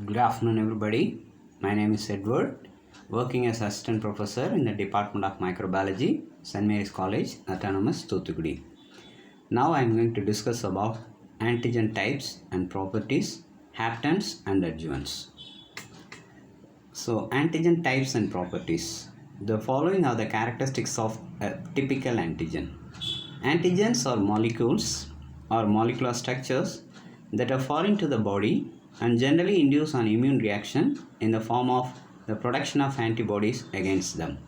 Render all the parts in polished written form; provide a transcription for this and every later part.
Good afternoon, everybody. My name is Edward, working as assistant professor in the Department of Microbiology, St. Mary's College, Autonomous, Thuthukudi. Now I am going to discuss about antigen types and properties, haptens and adjuvants. So, antigen types and properties. The following are the characteristics of a typical antigen. Antigens are molecules or molecular structures that are foreign to the body and generally induce an immune reaction in the form of the production of antibodies against them.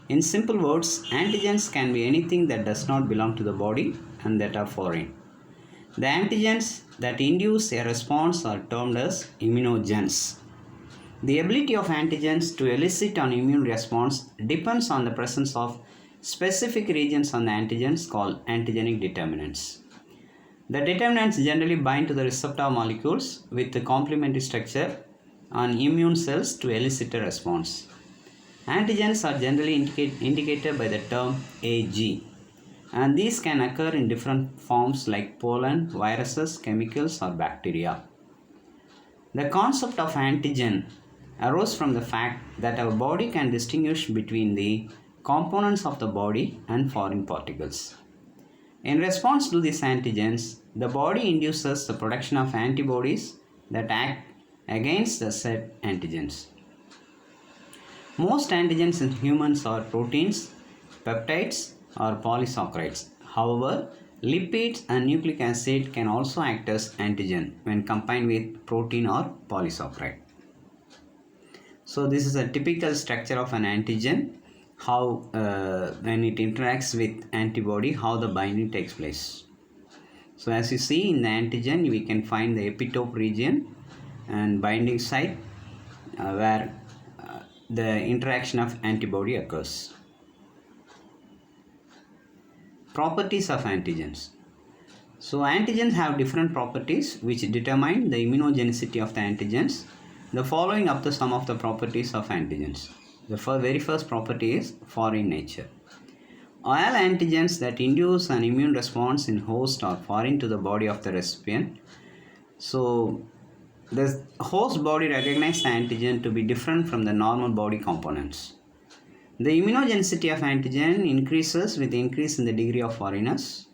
In simple words, antigens can be anything that does not belong to the body and that are foreign. The antigens that induce a response are termed as immunogens. The ability of antigens to elicit an immune response depends on the presence of specific regions on the antigens called antigenic determinants. The determinants generally bind to the receptor molecules with the complementary structure on immune cells to elicit a response. Antigens are generally indicated by the term Ag, and these can occur in different forms like pollen, viruses, chemicals, or bacteria. The concept of antigen arose from the fact that our body can distinguish between the components of the body and foreign particles. In response to these antigens, the body induces the production of antibodies that act against the said antigens. Most antigens in humans are proteins, peptides, or polysaccharides. However, lipids and nucleic acid can also act as antigen when combined with protein or polysaccharide. So this is a typical structure of an antigen, how when it interacts with antibody, how the binding takes place. So as you see in the antigen, we can find the epitope region and binding site where the interaction of antibody occurs. Properties of antigens. So antigens have different properties which determine the immunogenicity of the antigens. The following are some of the properties of antigens. The very first property is foreign nature. All antigens that induce an immune response in host are foreign to the body of the recipient. So the host body recognizes the antigen to be different from the normal body components. The immunogenicity of antigen increases with increase in the degree of foreignness.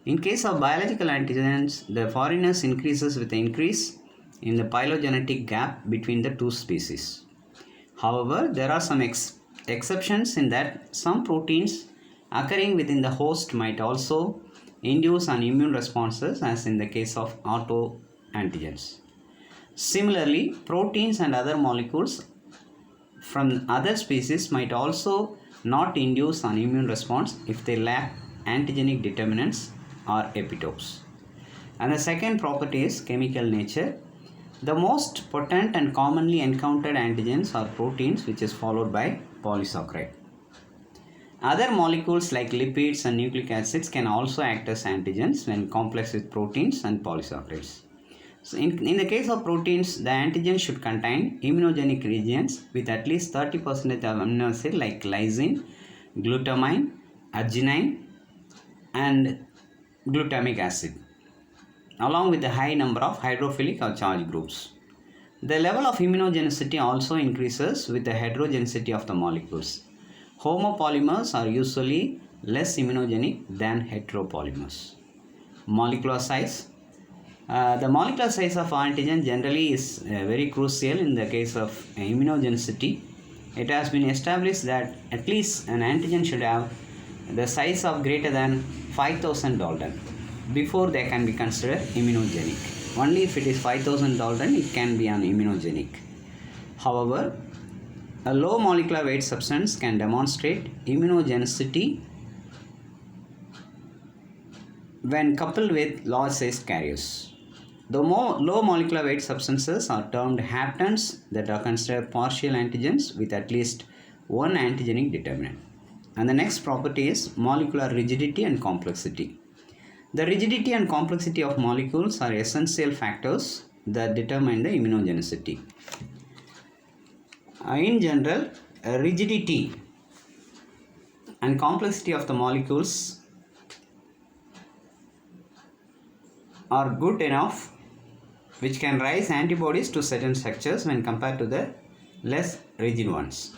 In case of biological antigens, the foreignness increases with the increase in the phylogenetic gap between the two species. However, there are some exceptions in that some proteins occurring within the host might also induce an immune responses, as in the case of autoantigens. Similarly, proteins and other molecules from other species might also not induce an immune response if they lack antigenic determinants or epitopes. And the second property is chemical nature. The most potent and commonly encountered antigens are proteins, which is followed by polysaccharide. Other molecules like lipids and nucleic acids can also act as antigens when complex with proteins and polysaccharides. So in the case of proteins, the antigen should contain immunogenic regions with at least 30% of amino acid like lysine, glutamine, arginine, and glutamic acid, along with a high number of hydrophilic or charge groups. The level of immunogenicity also increases with the heterogeneity of the molecules. Homopolymers are usually less immunogenic than heteropolymers. Molecular size. The molecular size of antigen generally is very crucial in the case of immunogenicity. It has been established that at least an antigen should have the size of greater than 5000 Dalton before they can be considered immunogenic. Only if it is 5000 Dalton, it can be an immunogenic. However, a low molecular weight substance can demonstrate immunogenicity when coupled with large size carriers. The low molecular weight substances are termed haptens, that are considered partial antigens with at least one antigenic determinant. And the next property is molecular rigidity and complexity. The rigidity and complexity of molecules are essential factors that determine the immunogenicity. In general, rigidity and complexity of the molecules are good enough which can raise antibodies to certain structures when compared to the less rigid ones.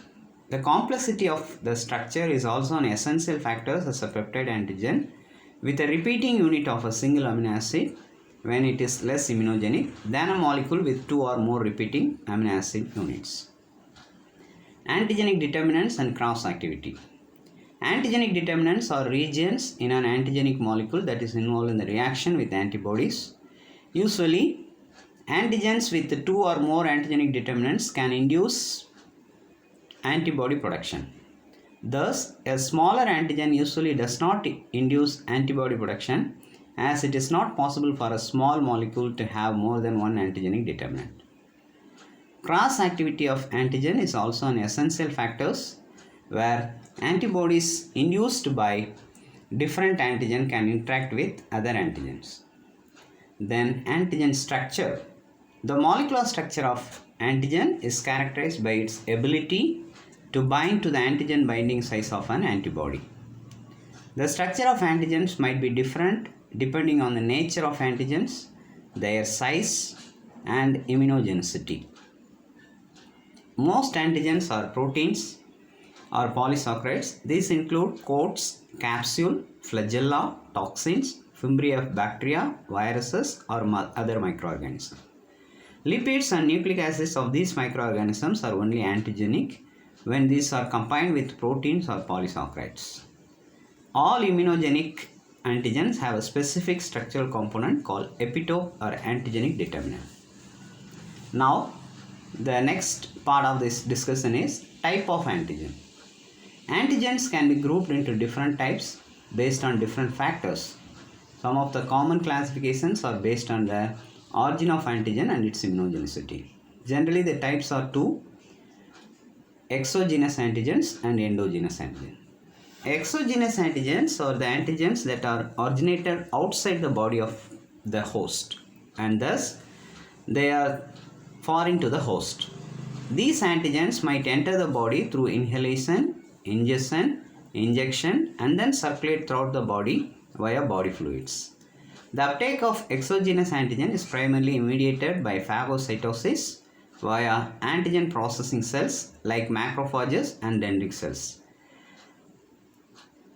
The complexity of the structure is also an essential factor as a peptide antigen with a repeating unit of a single amino acid when it is less immunogenic than a molecule with two or more repeating amino acid units. Antigenic determinants and cross activity. Antigenic determinants are regions in an antigenic molecule that is involved in the reaction with antibodies. Usually, antigens with two or more antigenic determinants can induce antibody production. Thus, a smaller antigen usually does not induce antibody production as it is not possible for a small molecule to have more than one antigenic determinant. Cross activity of antigen is also an essential factor where antibodies induced by different antigen can interact with other antigens. Then antigen structure. The molecular structure of antigen is characterized by its ability to bind to the antigen binding size of an antibody. The structure of antigens might be different depending on the nature of antigens, their size, and immunogenicity. Most antigens are proteins or polysaccharides. These include coats, capsule, flagella, toxins, fimbriae of bacteria, viruses, or other microorganisms. Lipids and nucleic acids of these microorganisms are only antigenic when these are combined with proteins or polysaccharides. All immunogenic antigens have a specific structural component called epitope or antigenic determinant. Now, the next part of this discussion is type of antigen. Antigens can be grouped into different types based on different factors. Some of the common classifications are based on the origin of antigen and its immunogenicity. Generally, the types are two: exogenous antigens and endogenous antigens. Exogenous antigens are the antigens that are originated outside the body of the host and thus they are foreign to the host. These antigens might enter the body through inhalation, injection, and then circulate throughout the body via body fluids. The uptake of exogenous antigen is primarily mediated by phagocytosis via antigen processing cells like macrophages and dendritic cells.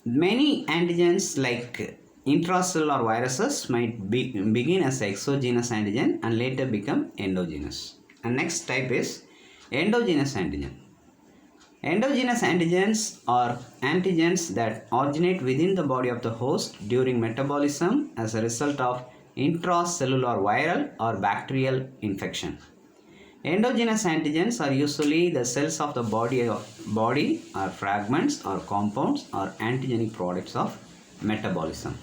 Many antigens like intracellular viruses might begin as exogenous antigen and later become endogenous. And next type is endogenous antigen. Endogenous antigens are antigens that originate within the body of the host during metabolism as a result of intracellular viral or bacterial infection. Endogenous antigens are usually the cells of the body or fragments or compounds or antigenic products of metabolism.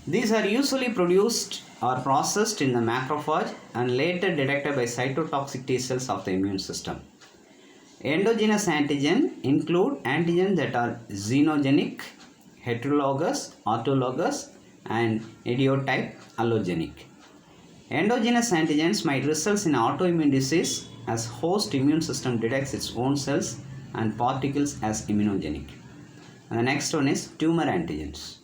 These are usually produced or processed in the macrophage and later detected by cytotoxic T cells of the immune system. Endogenous antigen include antigens that are xenogenic, heterologous, autologous, and idiotype allogenic. Endogenous antigens might result in autoimmune disease as host immune system detects its own cells and particles as immunogenic. And the next one is tumor antigens.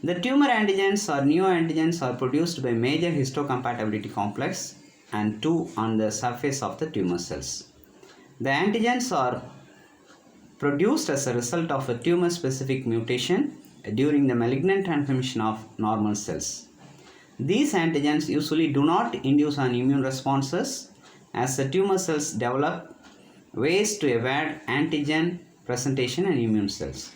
The tumor antigens or neoantigens are produced by major histocompatibility complex and 2 on the surface of the tumor cells. The antigens are produced as a result of a tumor-specific mutation during the malignant transformation of normal cells. These antigens usually do not induce an immune responses as the tumor cells develop ways to evade antigen presentation in immune cells.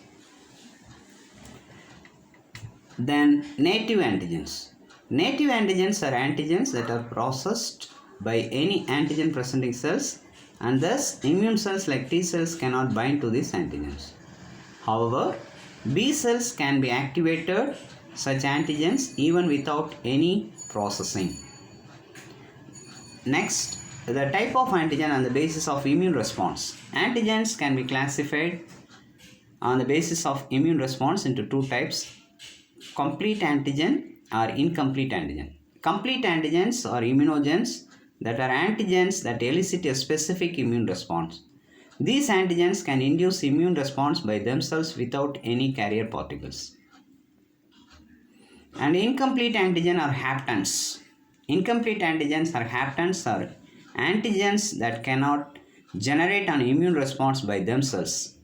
Then native antigens. Native antigens are antigens that are processed by any antigen presenting cells and thus immune cells like T cells cannot bind to these antigens. However, B cells can be activated such antigens even without any processing. Next, the type of antigen on the basis of immune response. Antigens can be classified on the basis of immune response into two types: complete antigen or incomplete antigen. Complete antigens are immunogens that are antigens that elicit a specific immune response. These antigens can induce immune response by themselves without any carrier particles. And incomplete antigen are haptens. Incomplete antigens or haptens are antigens that cannot generate an immune response by themselves.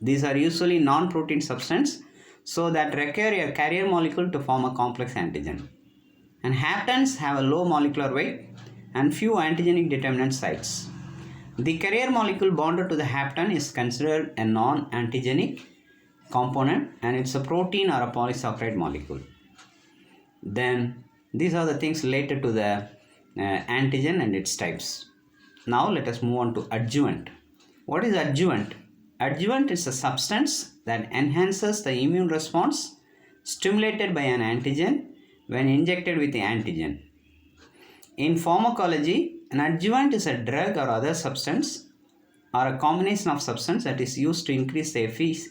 These are usually non-protein substances so that require a carrier molecule to form a complex antigen. And haptens have a low molecular weight and few antigenic determinant sites. The carrier molecule bonded to the hapten is considered a non-antigenic component and it's a protein or a polysaccharide molecule. Then these are the things related to the antigen and its types. Now let us move on to adjuvant. What is adjuvant? Adjuvant is a substance that enhances the immune response stimulated by an antigen when injected with the antigen. In pharmacology, an adjuvant is a drug or other substance or a combination of substance that is used to increase the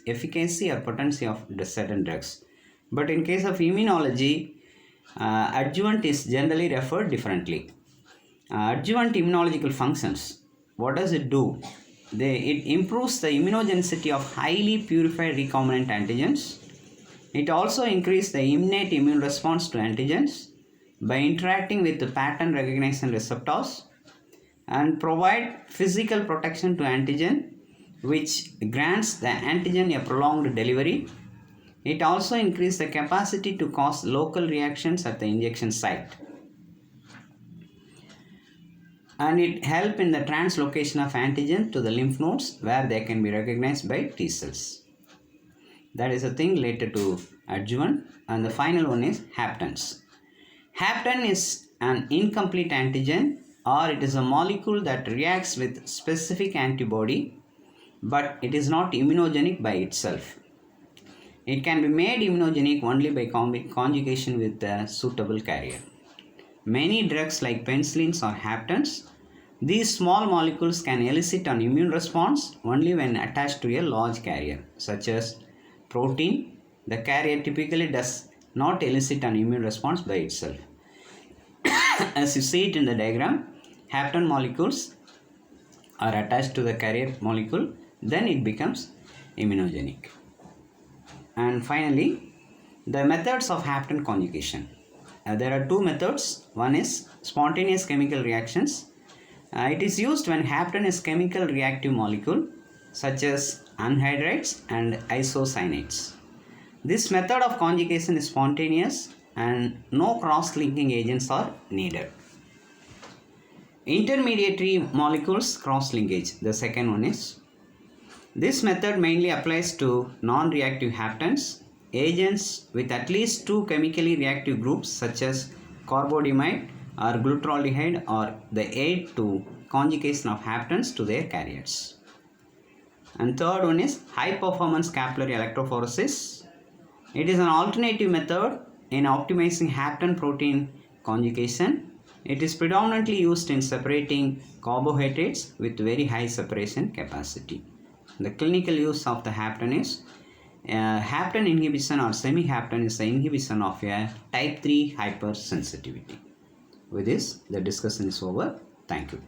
efficacy or potency of certain drugs. But in case of immunology, adjuvant is generally referred differently. Adjuvant immunological functions. What does it do? It improves the immunogenicity of highly purified recombinant antigens. It also increases the innate immune response to antigens by interacting with the pattern recognition receptors and provide physical protection to antigen, which grants the antigen a prolonged delivery. It also increases the capacity to cause local reactions at the injection site. And it helps in the translocation of antigen to the lymph nodes where they can be recognized by T cells. That is a thing related to adjuvant. And the final one is haptens. Hapten is an incomplete antigen, or it is a molecule that reacts with specific antibody, but it is not immunogenic by itself. It can be made immunogenic only by conjugation with a suitable carrier. Many drugs like penicillins or haptens, these small molecules can elicit an immune response only when attached to a large carrier, such as protein. The carrier typically does not elicit an immune response by itself. As you see it in the diagram, hapten molecules are attached to the carrier molecule, then it becomes immunogenic. And finally, the methods of hapten conjugation. There are two methods. One is spontaneous chemical reactions. It is used when hapten is chemical reactive molecule such as anhydrides and isocyanates. This method of conjugation is spontaneous and no cross-linking agents are needed. Intermediary molecules cross-linkage, the second one is. This method mainly applies to non-reactive haptens, agents with at least two chemically reactive groups such as carbodiamide or glutaraldehyde, or the aid to conjugation of haptens to their carriers. And third one is high performance capillary electrophoresis. It is an alternative method in optimizing hapten protein conjugation. It is predominantly used in separating carbohydrates with very high separation capacity. The clinical use of the hapten is hapten inhibition or semi-hapten is the inhibition of a type 3 hypersensitivity. With this, the discussion is over. Thank you.